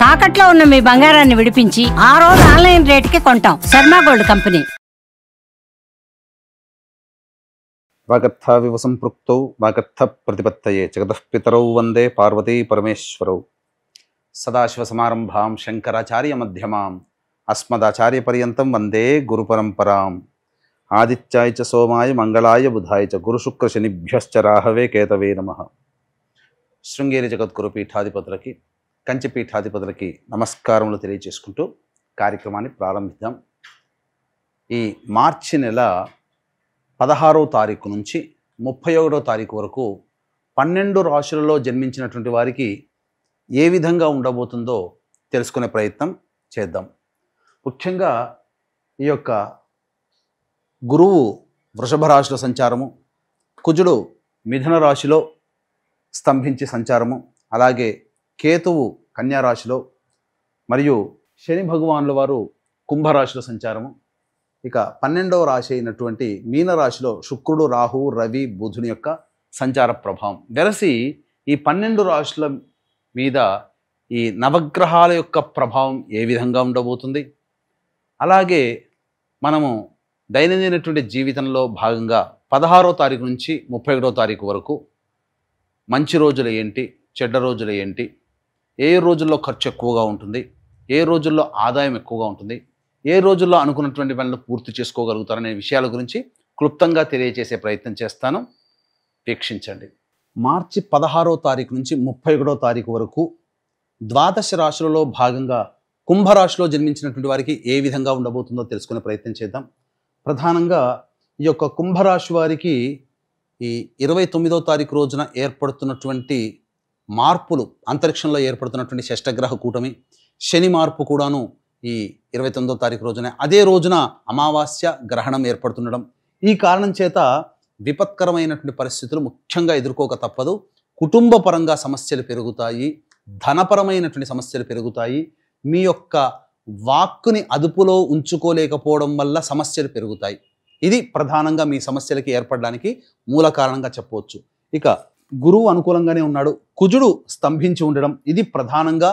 తాకట్లో ఉన్న మీ బంగారాన్ని విడిపించి ఆ రోజు ఆన్లైన్ రేటుకి కొంటాం. Sharma gold company. వాగర్థావివ సంపృక్తౌ వాగర్థ ప్రతిపత్తయే జగతః పితరౌ వందే పార్వతీ పరమేశ్వరౌ. సదాశివసమారంభాం శంకరాచార్య మధ్యమాం అస్మదాచార్య పర్యంతం వందే గురు పరంపరాం. ఆదిత్యాయ చ సోమాయ మంగళాయ బుధాయ చ గురుశుక్ర శనిభ్యశ్చ రాహవే కేతవే నమః. శృంగేరి జగద్గురు పీఠాధిపతులకి, కంచి పీఠాధిపతులకి నమస్కారములు తెలియజేసుకుంటూ కార్యక్రమాన్ని ప్రారంభిద్దాం. ఈ మార్చి నెల 16వ తారీఖు నుంచి 31వ తారీఖు వరకు 12 రాశులలో జన్మించినటువంటి వారికి ఏ విధంగా ఉండబోతుందో తెలుసుకునే ప్రయత్నం చేద్దాం. ముఖ్యంగా ఈ యొక్క గురువు వృషభ రాశిలో సంచారము, కుజుడు మిథున రాశిలో స్తంభించి సంచారము, అలాగే కేతువు కన్యా రాశిలో, మరియు శని భగవానుల వారు కుంభరాశిలో సంచారము. ఇక 12వ రాశి అయినటువంటి మీనరాశిలో శుక్రుడు, రాహువు, రవి, బుధుని యొక్క సంచార ప్రభావం వెరసి ఈ 12 రాశుల మీద ఈ నవగ్రహాల యొక్క ప్రభావం ఏ విధంగా ఉండబోతుంది, అలాగే మనము దైనందినటువంటి జీవితంలో భాగంగా 16వ తారీఖు నుంచి 31వ తారీఖు వరకు మంచి రోజులు ఏంటి, చెడ్డ రోజులు ఏంటి, ఏ రోజుల్లో ఖర్చు ఎక్కువగా ఉంటుంది, ఏ రోజుల్లో ఆదాయం ఎక్కువగా ఉంటుంది, ఏ రోజుల్లో అనుకున్నటువంటి పనులు పూర్తి చేసుకోగలుగుతారనే విషయాల గురించి క్లుప్తంగా తెలియజేసే ప్రయత్నం చేస్తాను. వీక్షించండి. మార్చి 16వ తారీఖు నుంచి 31వ తారీఖు వరకు ద్వాదశ రాశులలో భాగంగా కుంభరాశిలో జన్మించినటువంటి వారికి ఏ విధంగా ఉండబోతుందో తెలుసుకునే ప్రయత్నం చేద్దాం. ప్రధానంగా ఈ యొక్క కుంభరాశి వారికి ఈ 29వ తారీఖు రోజున ఏర్పడుతున్నటువంటి మార్పులు, అంతరిక్షంలో ఏర్పడుతున్నటువంటి షష్టగ్రహ కూటమి, శని మార్పు కూడాను ఈ 29వ తారీఖు రోజున, అదే రోజున అమావాస్య గ్రహణం ఏర్పడుతుండడం, ఈ కారణం చేత విపత్కరమైనటువంటి పరిస్థితులు ముఖ్యంగా ఎదుర్కోక తప్పదు. కుటుంబ పరంగా సమస్యలు పెరుగుతాయి, ధనపరమైనటువంటి సమస్యలు పెరుగుతాయి, మీ యొక్క వాక్కుని అదుపులో ఉంచుకోలేకపోవడం వల్ల సమస్యలు పెరుగుతాయి. ఇది ప్రధానంగా మీ సమస్యలకి ఏర్పడడానికి మూల కారణంగా చెప్పవచ్చు. ఇక గురువు అనుకూలంగానే ఉన్నాడు, కుజుడు స్తంభించి ఉండడం, ఇది ప్రధానంగా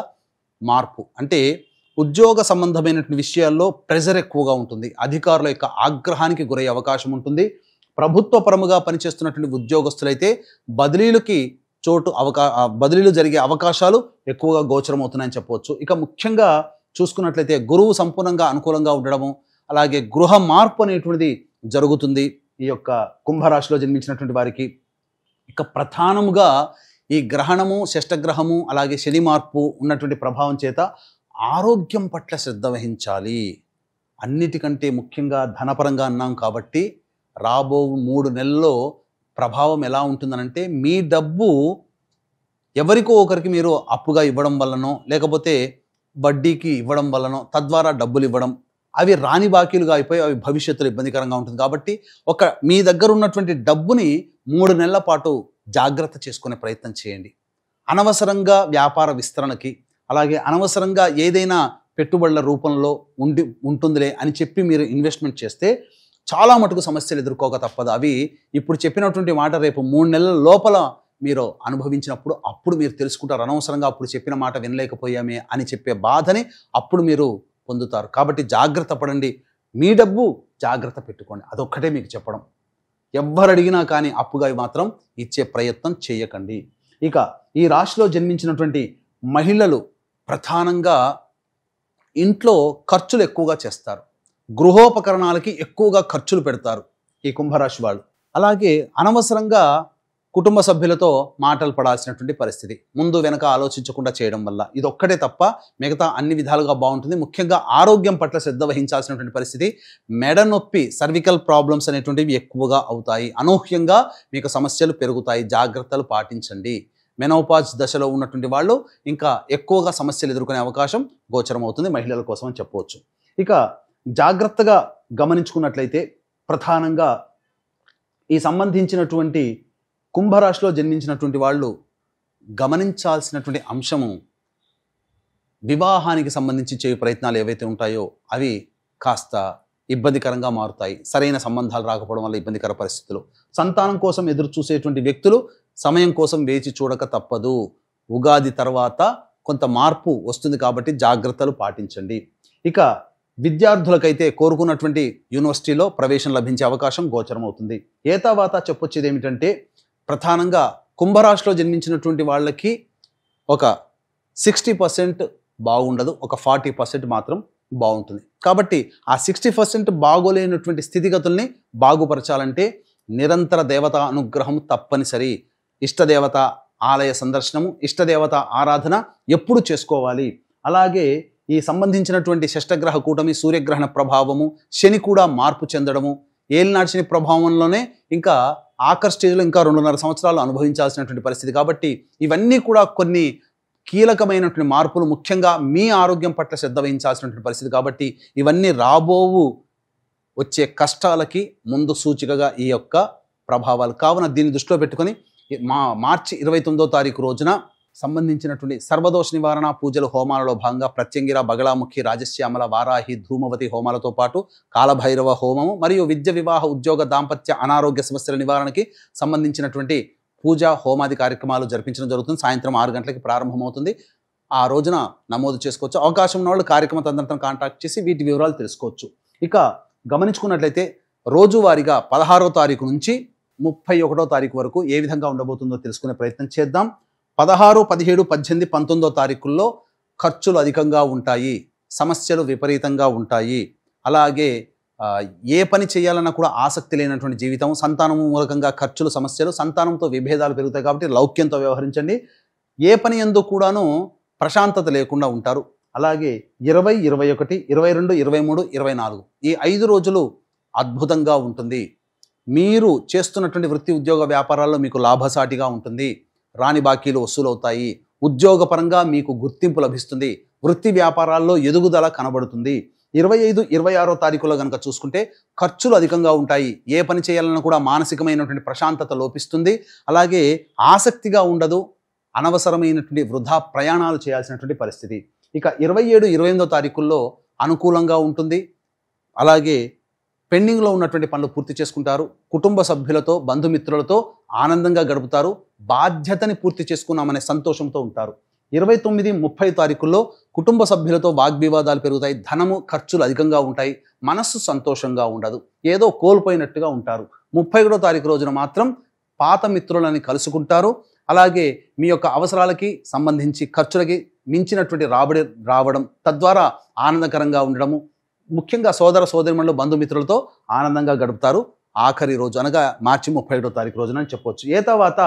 మార్పు. అంటే ఉద్యోగ సంబంధమైనటువంటి విషయాల్లో ప్రెజర్ ఎక్కువగా ఉంటుంది, అధికారుల యొక్క ఆగ్రహానికి గురయ్యే అవకాశం ఉంటుంది. ప్రభుత్వ పరముగా పనిచేస్తున్నటువంటి ఉద్యోగస్తులైతే బదిలీలకి బదిలీలు జరిగే అవకాశాలు ఎక్కువగా గోచరమవుతున్నాయని చెప్పవచ్చు. ఇక ముఖ్యంగా చూసుకున్నట్లయితే గురువు సంపూర్ణంగా అనుకూలంగా ఉండడము, అలాగే గృహ మార్పు అనేటువంటిది జరుగుతుంది ఈ యొక్క కుంభరాశిలో జన్మించినటువంటి వారికి. ఇక ప్రధానముగా ఈ గ్రహణము, షష్టగ్రహము, అలాగే శని మార్పు ఉన్నటువంటి ప్రభావం చేత ఆరోగ్యం పట్ల శ్రద్ధ వహించాలి. అన్నిటికంటే ముఖ్యంగా ధనపరంగా అన్నాం కాబట్టి రాబో 3 నెలల్లో ప్రభావం ఎలా ఉంటుందనంటే, మీ డబ్బు ఎవరికో ఒకరికి మీరు అప్పుగా ఇవ్వడం వల్లనో, లేకపోతే వడ్డీకి ఇవ్వడం వల్లనో, తద్వారా డబ్బులు ఇవ్వడం, అవి రాని బాకీలుగా అయిపోయి అవి భవిష్యత్తులో ఇబ్బందికరంగా ఉంటుంది. కాబట్టి మీ దగ్గర ఉన్నటువంటి డబ్బుని 3 నెలల పాటు జాగ్రత్త చేసుకునే ప్రయత్నం చేయండి. అనవసరంగా వ్యాపార విస్తరణకి, అలాగే అనవసరంగా ఏదైనా పెట్టుబడుల రూపంలో ఉంటుందిలే అని చెప్పి మీరు ఇన్వెస్ట్మెంట్ చేస్తే చాలా మటుకు సమస్యలు ఎదుర్కోక తప్పదు. అవి ఇప్పుడు చెప్పినటువంటి మాట రేపు 3 నెలల లోపల మీరు అనుభవించినప్పుడు అప్పుడు మీరు తెలుసుకుంటారు, అనవసరంగా అప్పుడు చెప్పిన మాట వినలేకపోయామే అని చెప్పే బాధని అప్పుడు మీరు పొందుతారు. కాబట్టి జాగ్రత్త పడండి, మీ డబ్బు జాగ్రత్త పెట్టుకోండి, అదొక్కటే మీకు చెప్పడం. ఎవ్వరు అడిగినా కానీ అప్పుగా మాత్రం ఇచ్చే ప్రయత్నం చేయకండి. ఇక ఈ రాశిలో జన్మించినటువంటి మహిళలు ప్రధానంగా ఇంట్లో ఖర్చులు ఎక్కువగా చేస్తారు, గృహోపకరణాలకి ఎక్కువగా ఖర్చులు పెడతారు ఈ కుంభరాశి వాళ్ళు. అలాగే అనవసరంగా కుటుంబ సభ్యులతో మాటలు పడాల్సినటువంటి పరిస్థితి, ముందు వెనక ఆలోచించకుండా చేయడం వల్ల. ఇదొక్కటే తప్ప మిగతా అన్ని విధాలుగా బాగుంటుంది. ముఖ్యంగా ఆరోగ్యం పట్ల శ్రద్ధ వహించాల్సినటువంటి పరిస్థితి. మెడ నొప్పి, సర్వికల్ ప్రాబ్లమ్స్ అనేటువంటివి ఎక్కువగా అవుతాయి, అనూహ్యంగా మీకు సమస్యలు పెరుగుతాయి, జాగ్రత్తలు పాటించండి. మెనోపాజ్ దశలో ఉన్నటువంటి వాళ్ళు ఇంకా ఎక్కువగా సమస్యలు ఎదుర్కొనే అవకాశం గోచరం అవుతుంది మహిళల కోసం అని చెప్పవచ్చు. ఇక జాగ్రత్తగా గమనించుకున్నట్లయితే ప్రధానంగా ఈ సంబంధించినటువంటి కుంభరాశిలో జన్మించినటువంటి వాళ్ళు గమనించాల్సినటువంటి అంశము, వివాహానికి సంబంధించి చేయు ప్రయత్నాలు ఏవైతే ఉంటాయో అవి కాస్త ఇబ్బందికరంగా మారుతాయి. సరైన సంబంధాలు రాకపోవడం వల్ల ఇబ్బందికర పరిస్థితులు. సంతానం కోసం ఎదురు చూసేటువంటి వ్యక్తులు సమయం కోసం వేచి చూడక తప్పదు. ఉగాది తర్వాత కొంత మార్పు వస్తుంది కాబట్టి జాగ్రత్తలు పాటించండి. ఇక విద్యార్థులకైతే కోరుకున్నటువంటి యూనివర్సిటీలో ప్రవేశం లభించే అవకాశం గోచరమవుతుంది. ఏతావాత చెప్పొచ్చేది ఏమిటంటే ప్రధానంగా కుంభరాశిలో జన్మించినటువంటి వాళ్ళకి ఒక 60% బాగుండదు, ఒక 40% మాత్రం బాగుంటుంది. కాబట్టి ఆ 60% బాగోలేనటువంటి స్థితిగతుల్ని బాగుపరచాలంటే నిరంతర దేవతా అనుగ్రహం తప్పనిసరి. ఇష్టదేవత ఆలయ సందర్శనము, ఇష్టదేవత ఆరాధన ఎప్పుడు చేసుకోవాలి. అలాగే ఈ సంబంధించినటువంటి షష్టగ్రహ కూటమి, సూర్యగ్రహణ ప్రభావము, శని కూడా మార్పు చెందడము, ఏలినాటి శని ప్రభావంలోనే ఇంకా ఆఖరి స్టేజ్లో ఇంకా 2.5 సంవత్సరాలు అనుభవించాల్సినటువంటి పరిస్థితి. కాబట్టి ఇవన్నీ కూడా కొన్ని కీలకమైనటువంటి మార్పులు, ముఖ్యంగా మీ ఆరోగ్యం పట్ల శ్రద్ధ వహించాల్సినటువంటి పరిస్థితి. కాబట్టి ఇవన్నీ రాబోవు వచ్చే కష్టాలకి ముందు సూచికగా ఈ యొక్క ప్రభావాలు. కావున దీన్ని దృష్టిలో పెట్టుకొని మార్చి 29వ తారీఖు రోజున సంబంధించినటువంటి సర్వదోష నివారణ పూజలు హోమాలలో భాగంగా ప్రత్యంగిర, బగళాముఖి, రాజశ్యామల, వారాహి, ధూమవతి హోమాలతో పాటు కాలభైరవ హోమము మరియు విద్య, వివాహ, ఉద్యోగ, దాంపత్య, అనారోగ్య సమస్యల నివారణకి సంబంధించినటువంటి పూజ హోమాది కార్యక్రమాలు జరిపించడం జరుగుతుంది. సాయంత్రం 6 గంటలకి ప్రారంభమవుతుంది. ఆ రోజున నమోదు చేసుకోవచ్చు. అవకాశం ఉన్న వాళ్ళు కార్యక్రమ తదనంతరం కాంటాక్ట్ చేసి వీటి వివరాలు తెలుసుకోవచ్చు. ఇక గమనించుకున్నట్లయితే రోజువారీగా 16వ తారీఖు నుంచి 31వ తారీఖు వరకు ఏ విధంగా ఉండబోతుందో తెలుసుకునే ప్రయత్నం చేద్దాం. 16, 17, 18, 19వ తారీఖుల్లో ఖర్చులు అధికంగా ఉంటాయి, సమస్యలు విపరీతంగా ఉంటాయి. అలాగే ఏ పని చేయాలన్నా కూడా ఆసక్తి లేనటువంటి జీవితం, సంతానం మూలకంగా ఖర్చులు, సమస్యలు, సంతానంతో విభేదాలు పెరుగుతాయి. కాబట్టి లౌక్యంతో వ్యవహరించండి. ఏ పని యందు కూడాను ప్రశాంతత లేకుండా ఉంటారు. అలాగే 20, 21, 22, 23, 24 ఈ 5 రోజులు అద్భుతంగా ఉంటుంది. మీరు చేస్తున్నటువంటి వృత్తి, ఉద్యోగ, వ్యాపారాల్లో మీకు లాభసాటిగా ఉంటుంది. రాని బాకీలు వసూలవుతాయి. ఉద్యోగపరంగా మీకు గుర్తింపు లభిస్తుంది. వృత్తి వ్యాపారాల్లో ఎదుగుదల కనబడుతుంది. 25, 26వ తారీఖులో కనుక చూసుకుంటే ఖర్చులు అధికంగా ఉంటాయి. ఏ పని చేయాలన్నా కూడా మానసికమైనటువంటి ప్రశాంతత లోపిస్తుంది. అలాగే ఆసక్తిగా ఉండదు. అనవసరమైనటువంటి వృధా ప్రయాణాలు చేయాల్సినటువంటి పరిస్థితి. ఇక 27, 28వ తారీఖుల్లో అనుకూలంగా ఉంటుంది. అలాగే పెండింగ్లో ఉన్నటువంటి పనులు పూర్తి చేసుకుంటారు. కుటుంబ సభ్యులతో, బంధుమిత్రులతో ఆనందంగా గడుపుతారు. బాధ్యతని పూర్తి చేసుకున్నామనే సంతోషంతో ఉంటారు. 29, 30 తారీఖుల్లో కుటుంబ సభ్యులతో వాగ్వివాదాలు పెరుగుతాయి. ధనము, ఖర్చులు అధికంగా ఉంటాయి. మనస్సు సంతోషంగా ఉండదు. ఏదో కోల్పోయినట్టుగా ఉంటారు. 31వ తారీఖు రోజున మాత్రం పాత మిత్రులని కలుసుకుంటారు. అలాగే మీ యొక్క అవసరాలకి సంబంధించి ఖర్చులకి మించినటువంటి రాబడి రావడం, తద్వారా ఆనందకరంగా ఉండడము, ముఖ్యంగా సోదర సోదరిమణులు, బంధుమిత్రులతో ఆనందంగా గడుపుతారు. ఆఖరి రోజు అనగా మార్చి 31వ తారీఖు రోజున అని చెప్పొచ్చు. ఏ తర్వాత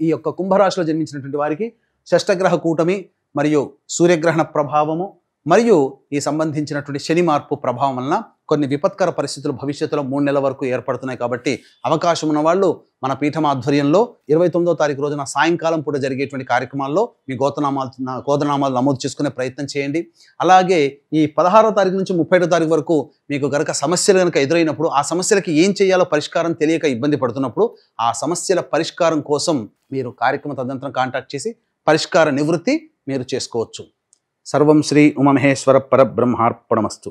ఈ యొక్క కుంభరాశిలో జన్మించినటువంటి వారికి షష్టగ్రహ కూటమి మరియు సూర్యగ్రహణ ప్రభావము మరియు ఈ సంబంధించినటువంటి శని మార్పు ప్రభావం వలన కొన్ని విపత్కర పరిస్థితులు భవిష్యత్తులో 3 నెలల వరకు ఏర్పడుతున్నాయి. కాబట్టి అవకాశం ఉన్న వాళ్ళు మన పీఠం ఆధ్వర్యంలో 29వ తారీఖు రోజున సాయంకాలం పూట జరిగేటువంటి కార్యక్రమాల్లో మీ గోత్రనామాలు నమోదు చేసుకునే ప్రయత్నం చేయండి. అలాగే ఈ 16వ తారీఖు నుంచి 31వ తారీఖు వరకు మీకు గనక సమస్యలు కనుక ఎదురైనప్పుడు, ఆ సమస్యలకి ఏం చేయాలో పరిష్కారం తెలియక ఇబ్బంది పడుతున్నప్పుడు, ఆ సమస్యల పరిష్కారం కోసం మీరు కార్యక్రమ తదనంతరం కాంటాక్ట్ చేసి పరిష్కార నివృత్తి మీరు చేసుకోవచ్చు. సర్వం శ్రీ ఉమామహేశ్వర పరబ్రహ్మార్పణమస్తు.